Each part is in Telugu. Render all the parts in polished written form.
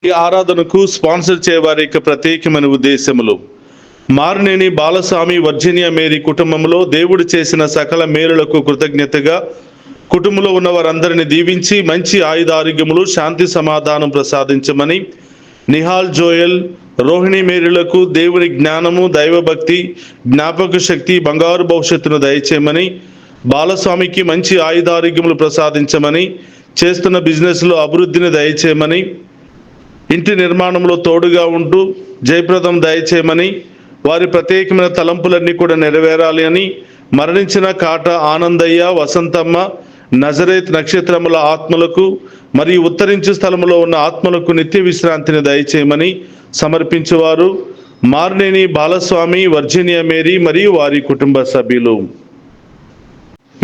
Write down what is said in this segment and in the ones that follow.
ఈ ఆరాధనకు స్పాన్సర్ చేయవారి యొక్క ప్రత్యేకమైన ఉద్దేశములు మారినేని బాలస్వామి వర్జీనియా మేరీ కుటుంబంలో దేవుడు చేసిన సకల మేలులకు కృతజ్ఞతగా కుటుంబంలో ఉన్న వారందరిని దీవించి మంచి ఆయుధ ఆరోగ్యములు శాంతి సమాధానం ప్రసాదించమని, నిహాల్ జోయల్ రోహిణి మేరీలకు దేవుని జ్ఞానము దైవభక్తి జ్ఞాపక శక్తి బంగారు భవిష్యత్తును దయచేయమని, బాలస్వామికి మంచి ఆయుధ ఆరోగ్యములు ప్రసాదించమని, చేస్తున్న బిజినెస్లో అభివృద్ధిని దయచేయమని, ఇంటి నిర్మాణంలో తోడుగా ఉంటూ జయప్రదం దయచేయమని, వారి ప్రత్యేకమైన తలంపులన్నీ కూడా నెరవేరాలి అని, మరణించిన కాట ఆనందయ్య వసంతమ్మ నజరేత్ నక్షత్రముల ఆత్మలకు మరియు ఉత్తరించు స్థలములో ఉన్న ఆత్మలకు నిత్య విశ్రాంతిని దయచేయమని సమర్పించేవారు మారినేని బాలస్వామి వర్జీనియా మేరీ మరియు వారి కుటుంబ సభ్యులు.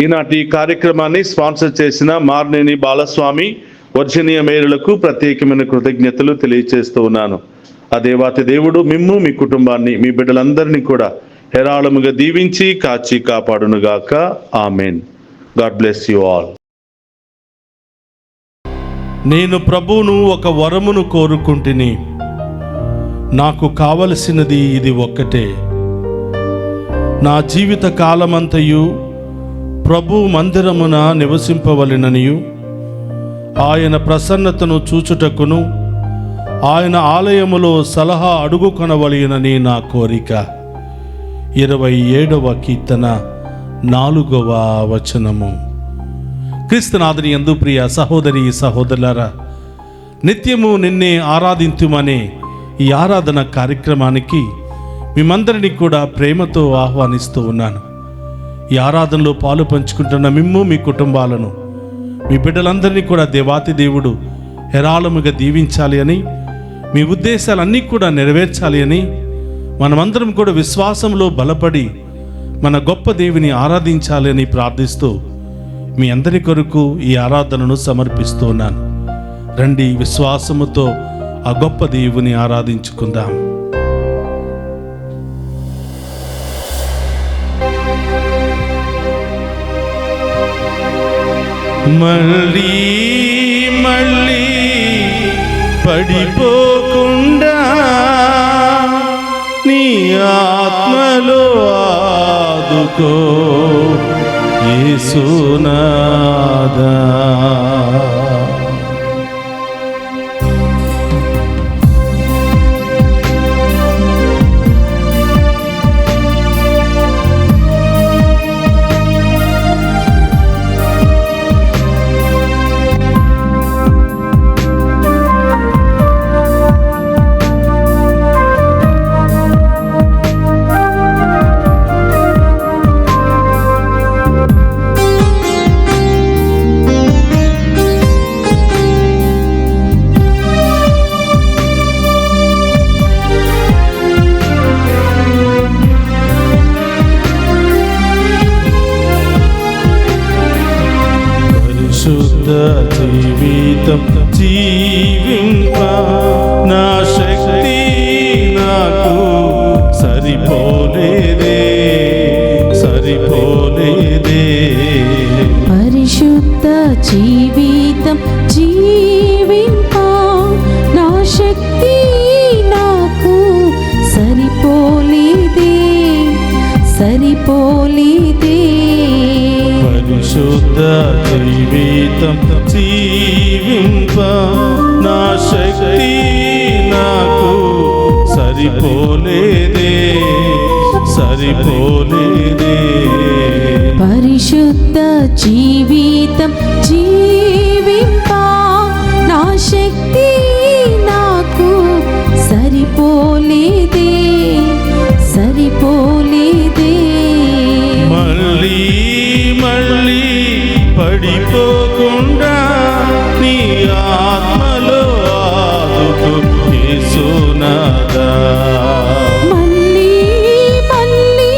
ఈనాటి కార్యక్రమాన్ని స్పాన్సర్ చేసిన మారినేని బాలస్వామి వర్జీనియా మేరీలకు ప్రత్యేకమైన కృతజ్ఞతలు తెలియజేస్తూ ఉన్నాను. ఆ దేవాతి దేవుడు మిమ్ము మీ కుటుంబాన్ని మీ బిడ్డలందరినీ కూడా హేరాళముగా దీవించి కాచి కాపాడునుగాక. Amen. God bless you all. నేను ప్రభువును ఒక వరమును కోరుకుంటుని, నాకు కావలసినది ఇది ఒక్కటే, నా జీవిత కాలమంతయు ప్రభు మందిరమున నివసింపవలెననియు ఆయన ప్రసన్నతను చూచుటకును ఆయన ఆలయములో సలహా అడుగుకొనవలెనని నా కోరిక. 27వ కీర్తన 4వ వచనము. క్రీస్తునాథుని యందు ప్రియ సహోదరి సహోదరులారా, నిత్యము నిన్నే ఆరాధింతుమనే ఈ ఆరాధన కార్యక్రమానికి మిమ్మందరినీ కూడా ప్రేమతో ఆహ్వానిస్తూ ఉన్నాను. ఈ ఆరాధనలో పాలు పంచుకుంటున్న మిమ్ము మీ కుటుంబాలను మీ బిడ్డలందరినీ కూడా దేవాతి దేవుడు హేరాళముగా దీవించాలి అని, మీ ఉద్దేశాలన్నీ కూడా నెరవేర్చాలి అని, మనమందరం కూడా విశ్వాసంలో బలపడి మన గొప్ప దేవుని ఆరాధించాలి అని ప్రార్థిస్తూ మీ అందరి కొరకు ఈ ఆరాధనను సమర్పిస్తూ ఉన్నాను. రండి, విశ్వాసముతో ఆ గొప్ప దేవుని ఆరాధించుకుందాం. మళ్ళీ మళ్ళీ పడిపోకుండా నీ ఆత్మలో ఆదుకో యేసునాథా. జీవితం జీవింప నా శక్తి నాకు సరిపోలేదే సరిపోలేదే. పరిశుద్ధ జీవితం జీవింప నా శక్తి నాకు సరిపోలేదే సరిపోలేదే. పరిశుద్ధ జీవితం జీవింప నా శక్తి నాకు సరిపోలేదే సరిపోలేదే. పరిశుద్ధ జీవితం జీవింప నా శక్తి నాకు సరిపోలేదే సరిపోలేదే. మళ్ళీ మళ్ళీ పడిపోకుండా నీ ఆత్మలో ఆదుకో యేసునాథా. మళ్ళీ మళ్ళీ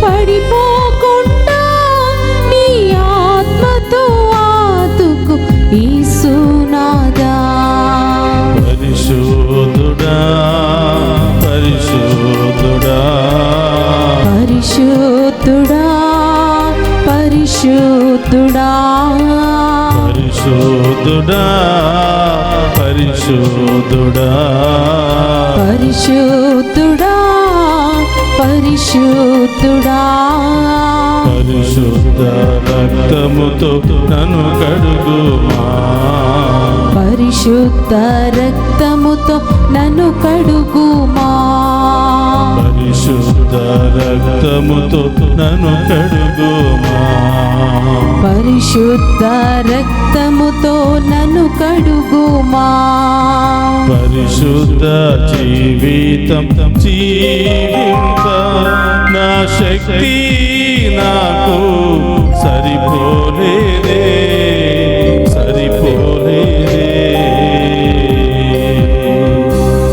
పడిపోకుండా నీ ఆత్మతో ఆదుకో యేసునాథా. పరిశుద్ధుడా పరిశుద్ధుడా పరిశుద్ధుడా పరిశుద్ధుడా పరిశుద్ధుడా పరిశుద్ధుడా పరిశుద్ధుడా పరిశుద్ధుడా పరిశుద్ధ రక్తముతో నన్ను కడుగుమా పరిశుద్ధ రక్తముతో నన్ను కడుగుమా పరిశుద్ధ రక్తముతో నన్ను కడుగుమా పరిశుద్ధ రక్తముతో నన్ను కడుగుమా పరిశుద్ధ జీవితం జీవింప నా శక్తి నాకు సరిపోలేదే సరిపోలేదే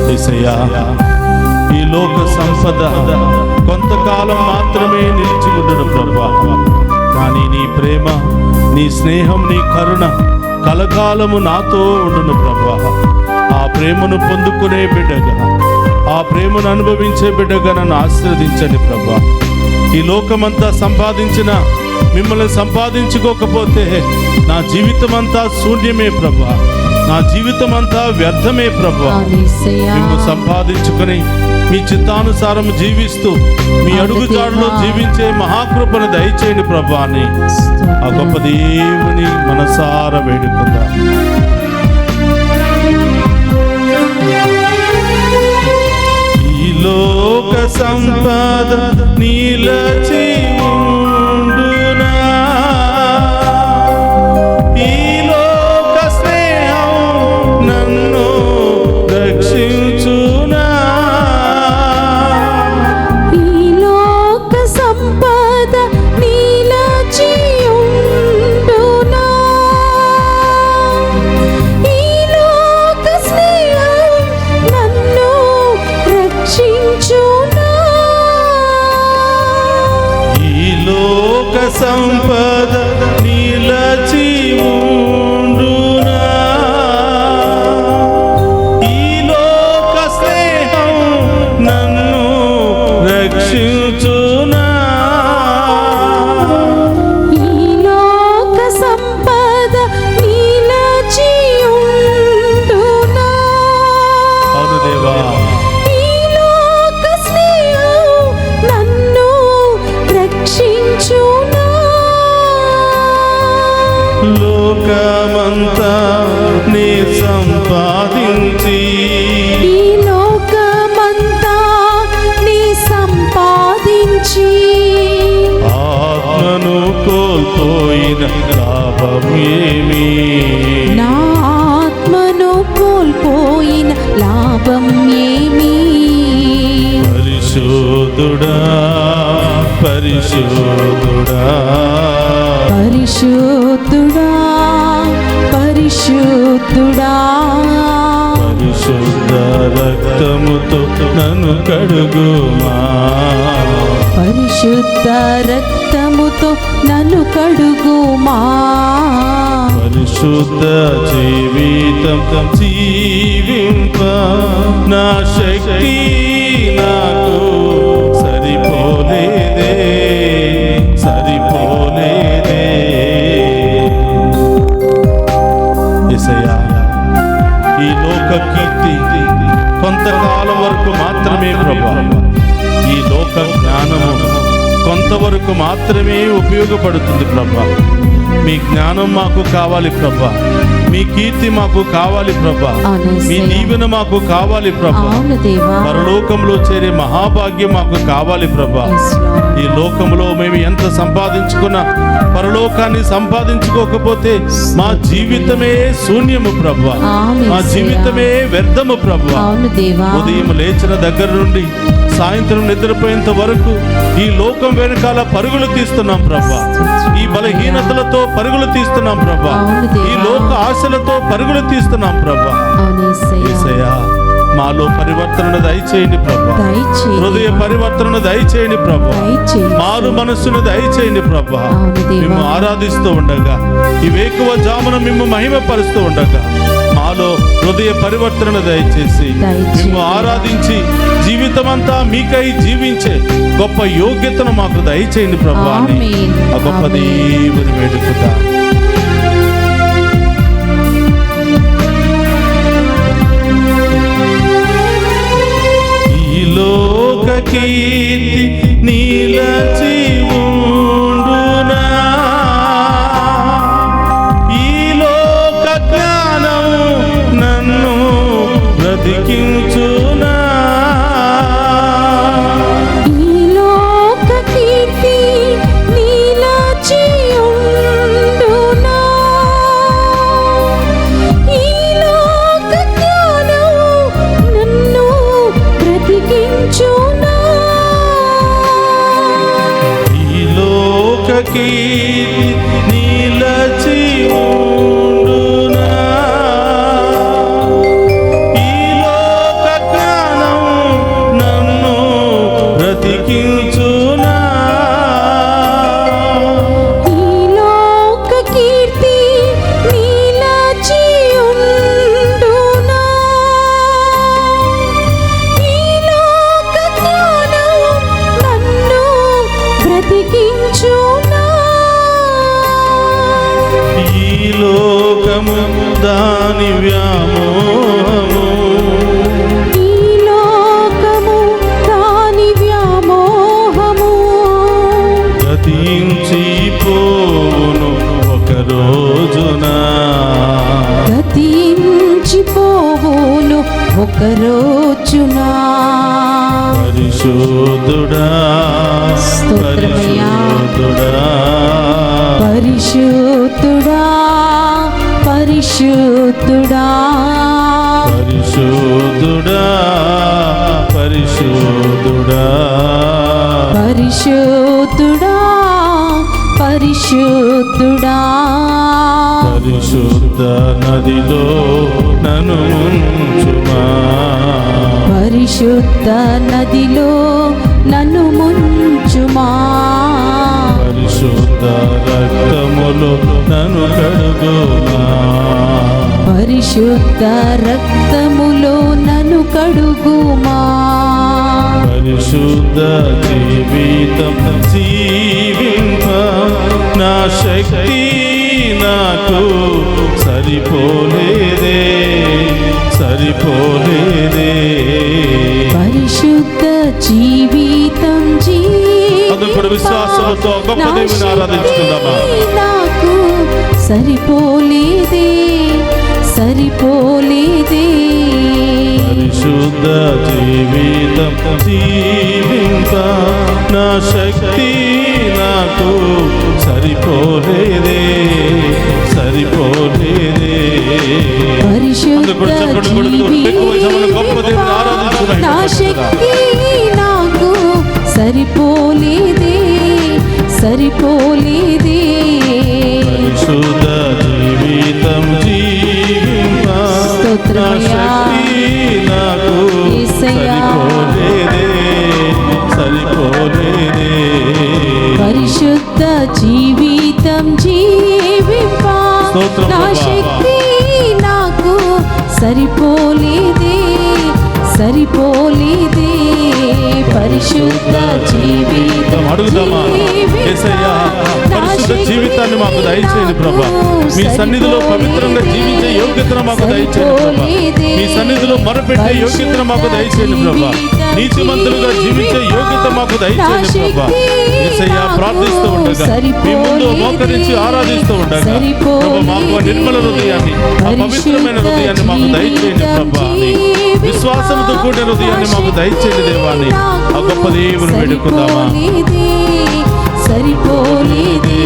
యేసయ్యా, ఈ లోక సంపద కొంతకాలం మాత్రమే నిలిచి ఉండడు ప్రభా. కానీ నీ ప్రేమ, నీ స్నేహం, నీ కరుణ కలకాలము నాతో ఉండును ప్రభా. ఆ ప్రేమను పొందుకునే బిడ్డగా, ఆ ప్రేమను అనుభవించే బిడ్డగా నన్ను ఆశీర్వదించండి ప్రభా. ఈ లోకమంతా సంపాదించిన మిమ్మల్ని సంపాదించుకోకపోతే నా జీవితం అంతా శూన్యమే ప్రభా. నా జీవితం అంతా వ్యర్థమే ప్రభా. మిమ్మల్ని సంపాదించుకొని మీ చిత్తానుసారం జీవిస్తూ మీ అడుగుజాడలో జీవించే మహాకృపను దయచేయండి ప్రభా అని ఆ గొప్ప దేవుని మనసారా వేడుకుందా. ఈ లోక సంపద నీలచి ఉండునా, ఈ లోక స్నేహం నన్ను రక్షించునా, ఈ లోక సంపద నీలచి ఉండునా, ఈ లోక స్నేహం నన్ను రక్షించునా, ఈ లోక సంపద నీలచి ఉండునా, ఈ లోక స్నేహం నన్ను రక్షించునా, ఈ లోక సంపద నీలచి ఉండునా, అవును దేవా, ఈ లోక స్నేహం నన్ను రక్షించునా, లోకమంతా నీ సంపాదించి ఈ లోకమంతా నీ సంపాదించి ఆత్మను కోల్పోయిన లాభం ఏమి, నా ఆత్మను కోల్పోయిన లాభం ఏమి, పరిశుద్ధుడా పరిశుద్ధుడా పరిశుద్ధుడా పరిశుద్ధుడా పరిశుద్ధ రక్తముతో నన్ను కడుగుమా పరిశుద్ధ రక్తముతో నన్ను కడుగుమా పరిశుద్ధ జీవితం జీవింప నా శక్తి నాకు సరిపోలేదే సరిపోలేదే. యేసయ్యా, ఈ లోక కీర్తి కొంతకాలం వరకు మాత్రమే ప్రభా. ఈ లోక జ్ఞానము కొంతవరకు మాత్రమే ఉపయోగపడుతుంది ప్రభా. మీ జ్ఞానం మాకు కావాలి ప్రభా, మీ కీర్తి మాకు కావాలి ప్రభా, మీ దీవెన మాకు కావాలి ప్రభా. అవును దేవా, పరలోకంలో చేరే మహాభాగ్యం మాకు కావాలి ప్రభా. ఈ లోకంలో మేము ఎంత సంపాదించుకున్నా పరలోకాన్ని సంపాదించుకోకపోతే మా జీవితమే శూన్యము ప్రభా, మా జీవితమే వ్యర్థము ప్రభా. అవును దేవా, ఉదయం లేచిన దగ్గర నుండి సాయంత్రం నిద్రపోయేంత వరకు ఈ లోకం వెనకాల పరుగులు తీస్తున్నాం ప్రభా. ఈ బలహీనతలతో పరుగులు తీస్తున్నాం ప్రభా. ఈ లోక ఆశలతో పరుగులు తీస్తున్నాం ప్రభా. అవును యేసయ్యా, యేసయ్యా, మాలో పరివర్తనను దయచేయండి ప్రభా. దయచేయి, హృదయ పరివర్తనను దయచేయండి ప్రభా. దయచేయి, మారు మనస్సును దయచేయండి ప్రభా. అవును దేవా. మేము ఆరాధిస్తూ ఉండగా ఈ వేకువ జామున మేము మహిమపరుస్తూ ఉండగా మాలో హృదయ పరివర్తనను దయచేసి మేము ఆరాధించి జీవితమంతా మీకై జీవించే గొప్ప యోగ్యతను మాకు దయచేయండి ప్రభా అని ఆమేన్, ఆ గొప్ప ఆమేన్. దేవుని వేడుకుతా. కీర్తి నీలచి ఉండునా, ఈ లోక జ్ఞానం నన్ను బ్రతికించునా, ఈ లోక కీర్తి నీలచి ఉండునా, ఈ లోక జ్ఞానం నన్ను బ్రతికించునా, ఈ లోక కీర్తి నీలచి ఉండునా, ఈ లోక జ్ఞానం నన్ను బ్రతికించునా, ఈ లోక కీర్తి నీలచి ఉండునా, ఈ లోక జ్ఞానం నన్ను బ్రతికించునా, ఈ లోకము దాని వ్యామోహము ఈ లోకము దాని వ్యామోహము గతించిపోవును ఒక రోజున, గతించిపోవును ఒక రోజున. పరిశుద్ధుడా స్తోత్రమయ్యా. పరిశుద్ధుడా పరిశుద్ధుడా పరిశుద్ధుడా పరిశుద్ధుడా పరిశుద్ధుడా పరిశుద్ధుడా పరిశుద్ధుడా పరిశుద్ధ నదిలో నన్ను ముంచుమా, పరిశుద్ధ నదిలో నన్ను ముంచుమా, పరిశుద్ధ రక్తములో నన్ను కడుగుమా, పరిశుద్ధ రక్తములో నన్ను కడుగుమా, పరిశుద్ధ జీవితం జీవింప నా శక్తి నాకు సరిపోలేదే సరిపోలేదే. పరిశుద్ధ జీవితం అందుకు విశ్వాసంతో గొప్ప దేవుని ఆరాధించుకుందామా. నాకు సరిపోలేదే సరిపోలేదే. పరిశుద్ధ జీవితం జీవింప నా శక్తి నాకు సరిపోలేదే సరిపోలేదే. పరిశుద్ధ జీవితం నా శక్తి నాకు సరిపోలేదే సరిపోలేదే. పరిశుద్ధ జీవితం జీవింప నా శక్తి నాకు సరిపోలేదే సరిపోలేదే. పరిశుద్ధ జీవితం జీవింప నా శక్తి నాకు సరిపోలేదే సరిపోలేదే. పరిశుద్ధ జీవితం అడుగుదామా? యేసయ్యా, పరిశుద్ధ జీవితాన్ని మాకు దయచేయండి ప్రభా. మీ సన్నిధిలో పవిత్రంగా జీవించే యోగ్యతను మాకు దయచేయండి ప్రభా. మీ సన్నిధిలో మొరపెట్టే యోగ్యతను మాకు దయచేయండి ప్రభా. నీతిమంతులుగా జీవించే యోగ్యత మాకు దయచేయండి ప్రభా. యేసయ్యా, ప్రార్థిస్తూ ఉండగా మీ ముందు మోకరించి ఆరాధిస్తూ ఉండగా ప్రభా, మాకు ఆ నిర్మల హృదయాన్ని ఆ పవిత్రమైన హృదయాన్ని మాకు దయచేయండి ప్రభా. విశ్వాసంతో కూడిన హృదయాన్ని మాకు దయచేయండి దేవాన్ని. ఆ గొప్ప దేవుని వేడుకుందామా. సరిపోలేదే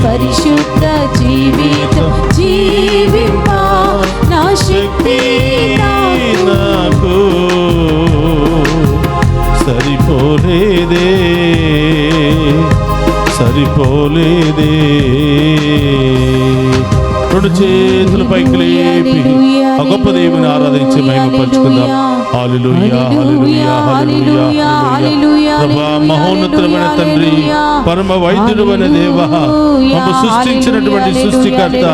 పరిశుద్ధ జీవితం జీవింప నా శక్తి నాకు సరిపోలేదే సరిపోలేదే. రెండు చేతుల పైకి లేపి ఆ గొప్ప దేవుని ఆరాధించి మహిమపరుచుకుందాం. హల్లెలూయా హల్లెలూయా హల్లెలూయా హల్లెలూయా. ప్రభా, మహోన్నతమైన తండ్రి, పరమ వైద్యుడైన దేవా, మమ్ము సృష్టించినటువంటి సృష్టికర్త,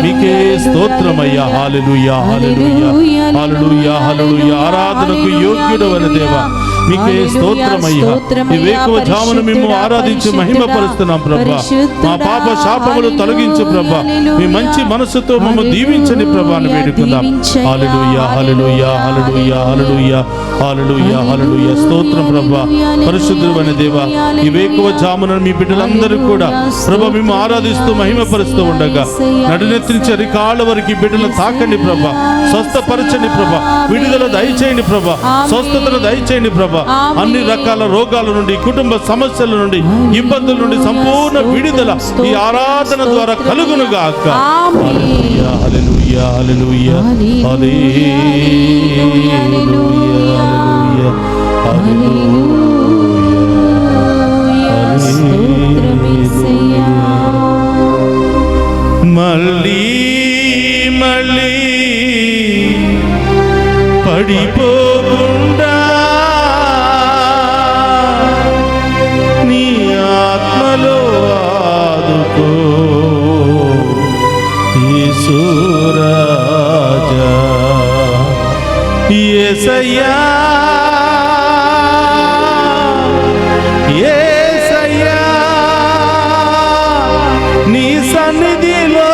మీకే స్తోత్రమయ్యా. హల్లెలూయా హల్లెలూయా హల్లెలూయా హల్లెలూయా. ఆరాధనకు యోగ్యుడైన దేవా, మీకే స్తోత్రమయ్యా. ఈ వేకువ జామున మేము ఆరాధించి మహిమపరుస్తున్నాం ప్రభా. మా పాప శాపములు తొలగించు ప్రభా. మీ మంచి మనసుతో మమ్మల్ని దీవించండి ప్రభా అని వేడుకుందాం. హల్లెలూయా హల్లెలూయా హల్లెలూయా హల్లెలూయా హల్లెలూయా హల్లెలూయా. స్తోత్రం ప్రభా. పరిశుద్ధుడైన దేవా, ఈ వేకువ జామున మీ బిడ్డలందరూ కూడా ప్రభా మేము ఆరాధిస్తూ మహిమపరుస్తూ ఉండగా నడునెత్తి నుంచి అరికాళ్ళ వరకు ఈ బిడ్డలను తాకండి ప్రభా. స్వస్థపరచండి ప్రభా. విడుదల దయచేయండి ప్రభా. స్వస్థతను దయచేయండి ప్రభా. అన్ని రకాల రోగాల నుండి, కుటుంబ సమస్యల నుండి, ఇబ్బందుల నుండి సంపూర్ణ విడుదల ఈ ఆరాధన ద్వారా కలుగును గాక. హల్లెలూయా హల్లెలూయా హల్లెలూయా హల్లెలూయా హల్లెలూయా స్తోత్రమేసయ్యా. మళ్ళీ మళ్ళీ పడిపోకుండా నీ ఆత్మలో ఆదుకో యేసురాజా. యేసయ్యా యేసయ్యా నీ సన్నిధిలో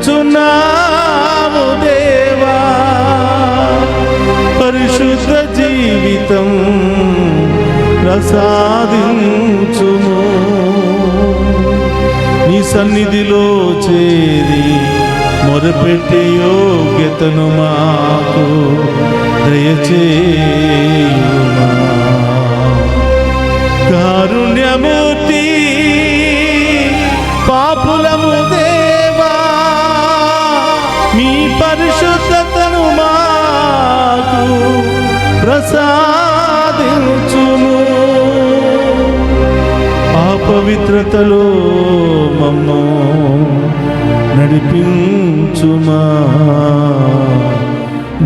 మొరపెట్టుచున్నాము దేవా. పరిశుద్ధ జీవితం ప్రసాదించుము. నీ సన్నిధిలో చేరి మొరపెట్టే యోగ్యతను మాకు దయచేయుమా. కారుణ్యమూర్తి పాపులము దేవా, మీ పరిశుద్ధతను మాకు ప్రసాదించుము. ఆ పవిత్రతలో మమ్ము నడిపించుమా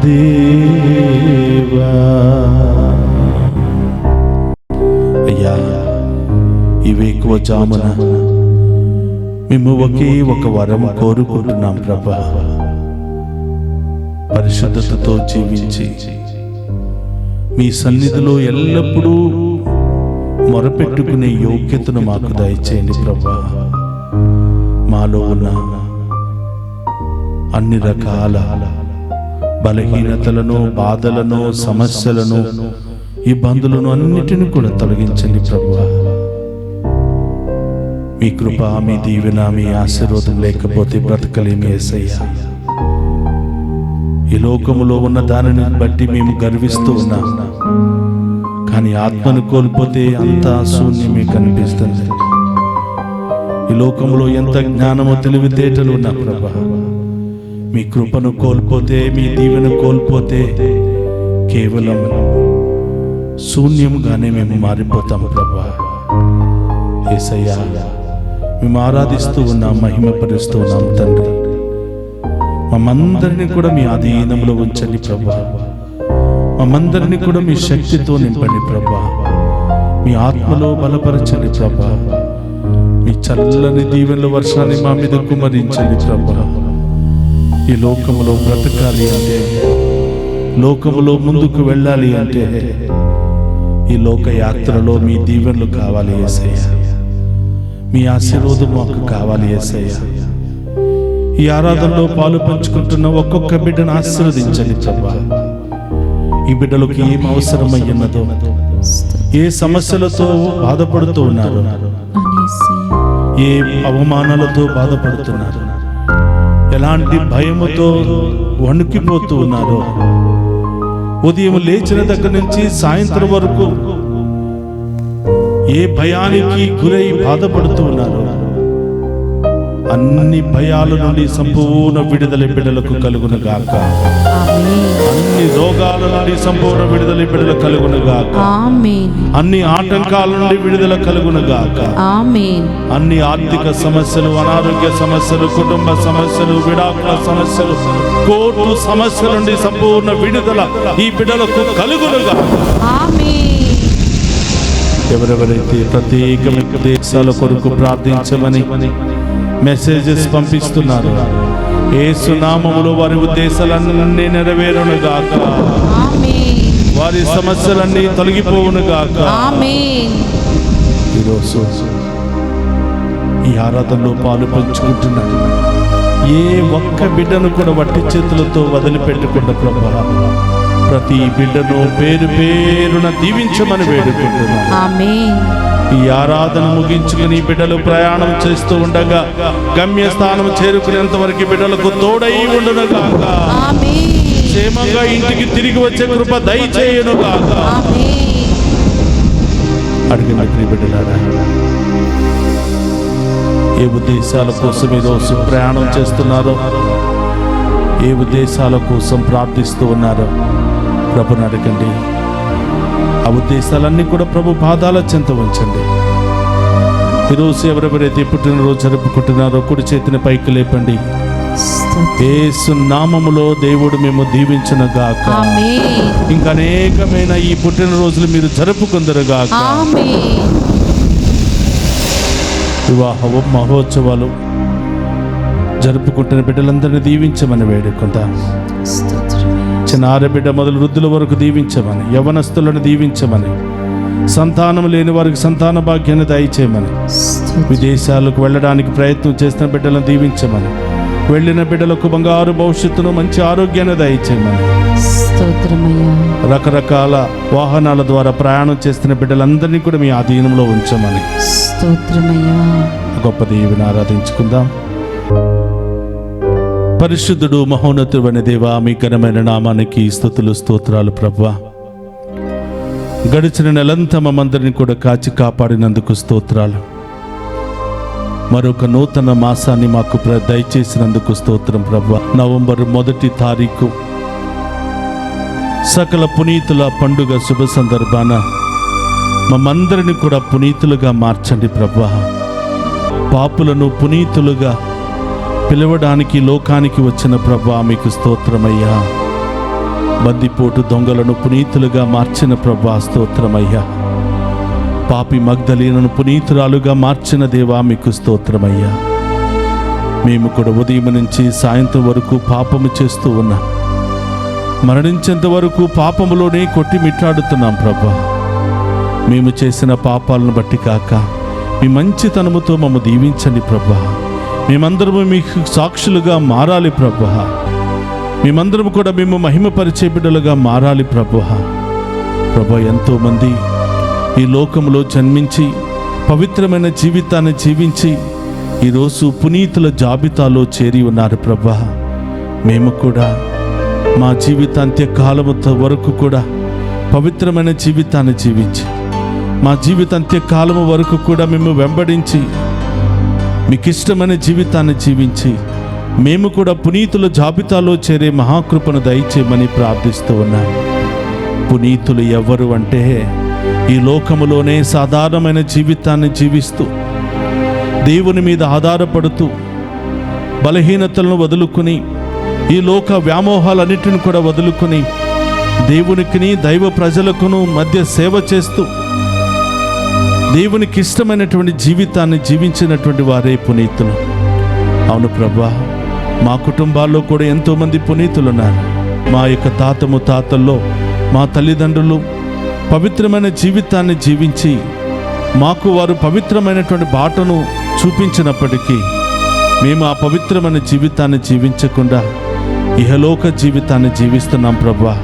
దేవా. అయ్యా, ఈ వేకువ జామున మేము ఒకే ఒక వరం కోరుకుంటున్నాం ప్రభా. పరిశుద్ధతతో జీవించి మీ సన్నిధిలో ఎల్లప్పుడూ మొరపెట్టుకునే యోగ్యతను మాకు దయచేయండి ప్రభా. మాలో ఉన్న అన్ని రకాల బలహీనతలను, బాధలను, సమస్యలను, ఇబ్బందులను అన్నిటిని కూడా తొలగించండి ప్రభువా. మీ కృప, మీ దీవెన, మీ ఆశీర్వాదం లేకపోతే బ్రతకలేమి యేసయ్యా. ఈ లోకములో ఉన్న దానిని బట్టి మేము గర్విస్తూ ఉన్నాం, కానీ ఆత్మను కోల్పోతే అంతా శూన్యమే కనిపిస్తుంది. ఈ లోకంలో ఎంత జ్ఞానము, తెలివితేటలు ఉన్నా ప్రభా, మీ కృపను కోల్పోతే, మీ దీవెన కోల్పోతే కేవలం శూన్యంగానే మేము మారిపోతాం ప్రభా. యేసయ్యా, మేము ఆరాధిస్తూ ఉన్నాం, మహిమపరుస్తూ ఉన్నాం తండ్రి. మమ్మందరినీ కూడా మీ అధీనంలో ఉంచండి ప్రభా. మమ్మందరినీ కూడా మీ శక్తితో నింపండి ప్రభా. మీ ఆత్మలో బలపరచండి ప్రభా. మీ చల్లని దీవెనల వర్షాన్ని మా మీద కుమ్మరించండి ప్రభా. ఈ లోకములో బ్రతకాలి అంటే, లోకములో ముందుకు వెళ్ళాలి అంటే, ఈ లోక యాత్రలో మీ దీవెనలు కావాలి యేసయ్యా. మీ ఆశీర్వాదం మాకు కావాలి యేసయ్యా. ఈ ఆరాధనలో పాలు పంచుకుంటున్న ఒక్కొక్క బిడ్డను ఆశీర్వదించండి ప్రభా. ఈ బిడ్డలకు ఏం అవసరమయ్యున్నదో, ఏ సమస్యలతో బాధపడుతూ ఉన్నారు, ఏ అవమానాలతో బాధపడుతున్నారు, ఎలాంటి భయముతో వణుకిపోతూ ఉన్నారో, ఉదయం లేచిన దగ్గర నుంచి సాయంత్రం వరకు ఏ భయానికి గురై బాధపడుతూ ఉన్నారు, అన్ని భయాల నుండి సంపూర్ణ విడుదల బిడ్డలకు కలుగును గాక. అన్ని రోగాల నుండి సంపూర్ణ విడుదల బిడ్డలకు కలుగును గాక. అన్ని ఆటంకాల నుండి విడుదల కలుగును గాక. అన్ని ఆర్థిక సమస్యలు, అనారోగ్య సమస్యలు, కుటుంబ సమస్యలు, విడాకుల సమస్యలు, కోర్టు సమస్యల నుండి సంపూర్ణ విడుదల ఈ బిడ్డలకు కలుగును గాక. ఎవరెవరైతే ప్రత్యేక దేశాల కొరకు ప్రార్థించమని మెసేజెస్ పంపిస్తున్నారు, యేసు నామములో వారి ఉద్దేశాలన్నీ నెరవేరును గాక. ఆమేన్. వారి సమస్యలన్నీ తొలగిపోవును గాక. ఆమేన్. ఈరోజు ఈ ఆరాధనలో పాలు పంచుకుంటున్న ఏ ఒక్క బిడ్డను కూడా వట్టి చేతులతో వదిలిపెట్టకుండా ప్రభా, ప్రతి బిడ్డను పేరు పేరున దీవించమని వేడుకుంటున్నాను. ఆమేన్. ఈ ఆరాధన ముగించుకుని బిడ్డలు ప్రయాణం చేస్తూ ఉండగా గమ్యస్థానం చేరుకునేంత వరకు బిడ్డలకు తోడై ఉండును గాక. ఆమేన్. క్షేమంగా ఇంటికి తిరిగి వచ్చే కృప దయచేయును గాక. ఆమేన్. అడిగిన ప్రియ బిడ్డలారా, ఏ ఉద్దేశాల కోసం ఈరోజు ప్రయాణం చేస్తున్నారో, ఏ ఉద్దేశాల కోసం ప్రార్థిస్తూ ఉన్నారో ప్రభుని అడగండి. ఆ ఉద్దేశాలన్నీ కూడా ప్రభు పాదాల చెంత ఉంచండి. ఈరోజు ఎవరెవరైతే పుట్టినరోజు జరుపుకుంటున్నారో కుడి చేతిని పైకి లేపండి. యేసు నామములో దేవుడు మేము దీవించును గాక. ఆమేన్. ఇంకా అనేకమైన ఈ పుట్టినరోజులు మీరు జరుపుకుందరు గాక. ఆమేన్. వివాహ మహోత్సవాలు జరుపుకుంటున్న బిడ్డలందరినీ దీవించమని వేడుకుంటాం. చిన్న ఆడబిడ్డ మొదలు వృద్ధుల వరకు దీవించమని, యవనస్తులను దీవించమని, సంతానం లేని వారికి సంతాన భాగ్యాన్ని దయచేయమని, విదేశాలకు వెళ్ళడానికి ప్రయత్నం చేస్తున్న బిడ్డలను దీవించమని, వెళ్ళిన బిడ్డలకు బంగారు భవిష్యత్తును మంచి ఆరోగ్యాన్ని దయచేయమని, రకరకాల వాహనాల ద్వారా ప్రయాణం చేస్తున్న బిడ్డలందరినీ కూడా మీ ఆధీనంలో ఉంచమని గొప్ప దేవుని ఆరాధించుకుందాం. పరిశుద్ధుడు మహోన్నతుడైన దేవా, మీ ఘనమైన నామానికి స్తుతులు స్తోత్రాలు ప్రభువా. గడిచిన నెలంతా మమ్మందరినీ కూడా కాచి కాపాడినందుకు స్తోత్రాలు. మరొక నూతన మాసాన్ని మాకు దయచేసినందుకు స్తోత్రం ప్రభువా. నవంబర్ 1వ తారీఖు సకల పునీతుల పండుగ శుభ సందర్భాన మమ్మందరిని కూడా పునీతులుగా మార్చండి ప్రభువా. పాపులను పునీతులుగా పిలవడానికి లోకానికి వచ్చిన ప్రభువా మీకు స్తోత్రమయ్యా. బందిపోటు దొంగలను పునీతులుగా మార్చిన ప్రభువా స్తోత్రమయ్యా. పాపి మగ్దలీనను పునీతురాలుగా మార్చిన దేవా మీకు స్తోత్రమయ్యా. మేము కూడా ఉదయం నుంచి సాయంత్రం వరకు పాపము చేస్తూ ఉన్నాం. మరణించేంత వరకు పాపములోనే కొట్టిమిట్టాడుతున్నాం ప్రభువా. మేము చేసిన పాపాలను బట్టి కాక మీ మంచితనముతో మమ్మ దీవించండి ప్రభువా. మేమందరము మీకు సాక్షులుగా మారాలి ప్రభువా. మేమందరం కూడా మేము మహిమపరిచే బిడ్డలుగా మారాలి ప్రభువా. ప్రభువా, ఎంతోమంది ఈ లోకంలో జన్మించి పవిత్రమైన జీవితాన్ని జీవించి ఈరోజు పునీతుల జాబితాలో చేరి ఉన్నారు ప్రభువా. మేము కూడా మా జీవితాంత్య కాలము వరకు కూడా పవిత్రమైన జీవితాన్ని జీవించి, మా జీవితాంత్య కాలము వరకు కూడా మేము వెంబడించి మీకు ఇష్టమైన జీవితాన్ని జీవించి మేము కూడా పునీతుల జాబితాలో చేరే మహాకృపను దయచేయమని ప్రార్థిస్తూ ఉన్నాం. పునీతులు ఎవరు అంటే ఈ లోకములోనే సాధారణమైన జీవితాన్ని జీవిస్తూ దేవుని మీద ఆధారపడుతూ బలహీనతలను వదులుకుని ఈ లోక వ్యామోహాలన్నిటిని కూడా వదులుకుని దేవునికిని దైవ ప్రజలకును మధ్య సేవ చేస్తూ దేవునికి ఇష్టమైనటువంటి జీవితాన్ని జీవించినటువంటి వారే పునీతులు. అవును ప్రభా, మా కుటుంబాల్లో కూడా ఎంతోమంది పునీతులు ఉన్నారు. మా యొక్క తాతల్లో మా తల్లిదండ్రులు పవిత్రమైన జీవితాన్ని జీవించి మాకు వారు పవిత్రమైనటువంటి బాటను చూపించినప్పటికీ మేము ఆ పవిత్రమైన జీవితాన్ని జీవించకుండా ఇహలోక జీవితాన్ని జీవిస్తున్నాం ప్రభా.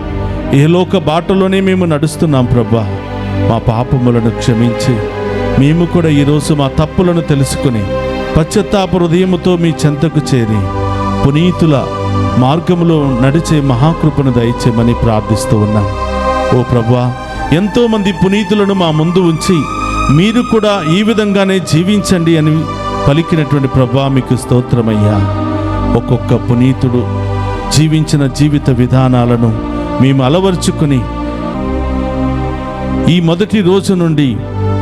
ఇహలోక బాటలోనే మేము నడుస్తున్నాం ప్రభా. మా పాపములను క్షమించి మేము కూడా ఈరోజు మా తప్పులను తెలుసుకుని పశ్చాత్తాప హృదయముతో మీ చెంతకు చేరి పునీతుల మార్గములో నడిచే మహాకృపను దయచేయమని ప్రార్థిస్తూ ఉన్నాం. ఓ ప్రభువా, ఎంతోమంది పునీతులను మా ముందు ఉంచి మీరు కూడా ఈ విధంగానే జీవించండి అని పలికినటువంటి ప్రభువా మీకు స్తోత్రమయ్యా. ఒక్కొక్క పునీతుడు జీవించిన జీవిత విధానాలను మేము అలవర్చుకుని ఈ మొదటి రోజు నుండి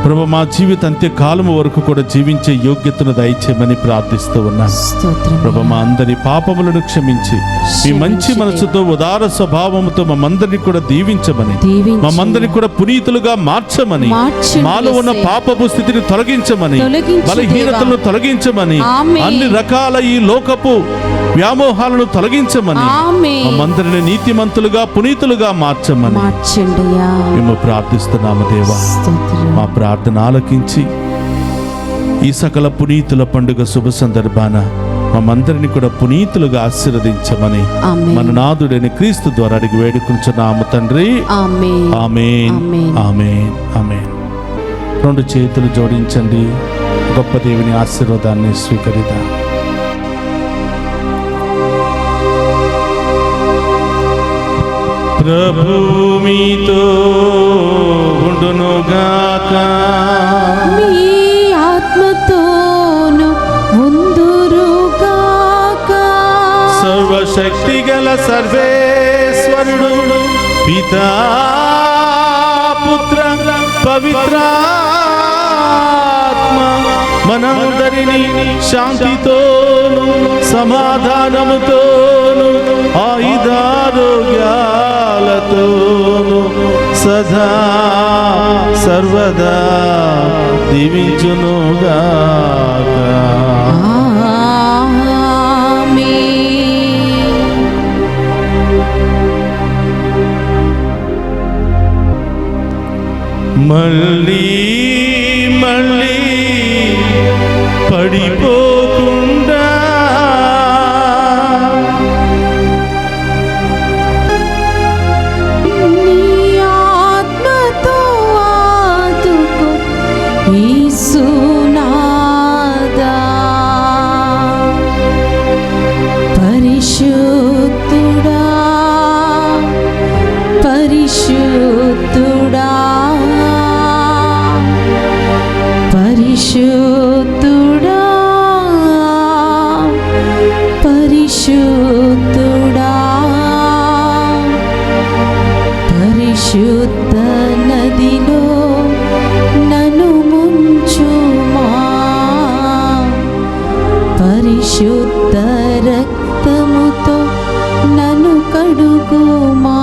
ప్రభు మా జీవిత అంత్యకాలము వరకు కూడా జీవించే యోగ్యతను దయచేయమని ప్రార్థిస్తూ ఉన్నాం. ప్రభు మా అందరి పాపములను క్షమించి మీ మంచి మనసుతో ఉదార స్వభావముతో మమ్మందరినీ కూడా దీవించమని, మమ్మందరినీ కూడా పునీతులుగా మార్చమని, మాలో ఉన్న పాపపు స్థితిని తొలగించమని, బలహీనతలను తొలగించమని, అన్ని రకాల ఈ లోకపు వ్యామోహాలను తొలగించమని, ఆమేన్. మమ్మందరిని నీతిమంతులుగా పునీతులుగా మార్చమని మార్చండియా. మేము ప్రార్థిస్తున్నాము దేవా. స్తోత్రం. మా ప్రార్థన ఆలకించి ఈ సకల పునీతుల పండుగ శుభ సందర్భాన మమ్మందరిని కూడా పునీతులుగా ఆశీర్వదించమని ఆమేన్. మన నాథుడైన క్రీస్తు ద్వారా అడిగి వేడుకుంటున్నాము తండ్రి. ఆమేన్. ఆమేన్, ఆమేన్. ఆమేన్, ఆమేన్. రెండు చేతులు జోడించండి, గొప్ప దేవుని ఆశీర్వాదాన్ని స్వీకరిద్దాం. ప్రభు మీతో ఉండునుగాక. మీ ఆత్మతోను ఉందురుగాక. సర్వశక్తి గల సర్వేశ్వరుడు పితా పుత్ర పవిత్రాత్మ మనందరినీ శాంతితోను సమాధానముతోను ఆయుధారోగ్యాలతోను సదా సర్వదా దీవించునుగాక. మళ్ళీ మళ్ళీ పడిపోకుండా నీ ఆత్మతో ఆదుకో యేసునాథా. పరిశుద్ధుడా, పరిశుద్ధుడా, పరిశుద్ధుడా, పరిశుద్ధుడా. పరిశుద్ధ నదిలో నన్ను ముంచుమా. పరిశుద్ధ రక్తముతో నన్ను కడుగుమా.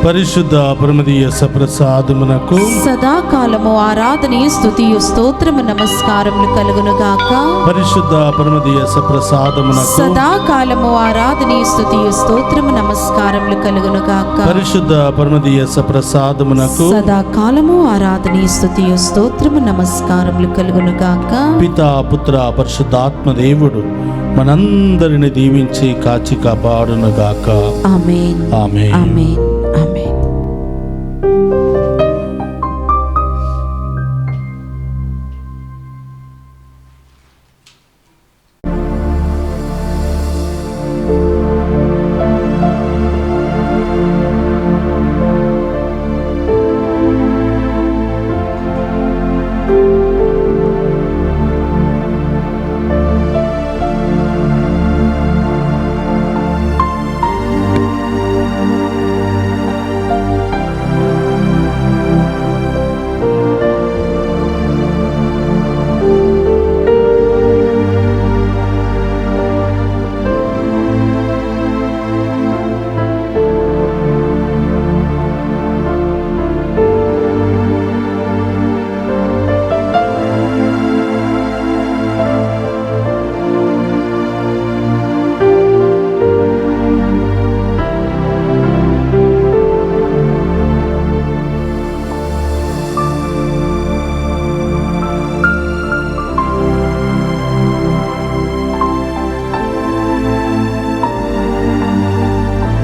పరిశుద్ధ పరమదీయ సప్రసాదమునకు సదాకాలము ఆరాధనీయ స్తుతియు స్తోత్రము నమస్కారములు కలుగునుగాక. పరిశుద్ధ పరమదీయ సప్రసాదమునకు సదాకాలము ఆరాధనీయ స్తుతియు స్తోత్రము నమస్కారములు కలుగునుగాక. పరిశుద్ధ పరమదీయ సప్రసాదమునకు సదాకాలము ఆరాధనీయ స్తుతియు స్తోత్రము నమస్కారములు కలుగునుగాక. పితా పుత్ర పరిశుద్ధాత్మ దేవుడు మనందరిని దీవించి కాచి కాపాడునుగాక. ఆమేన్. ఆమేన్. ఆమేన్.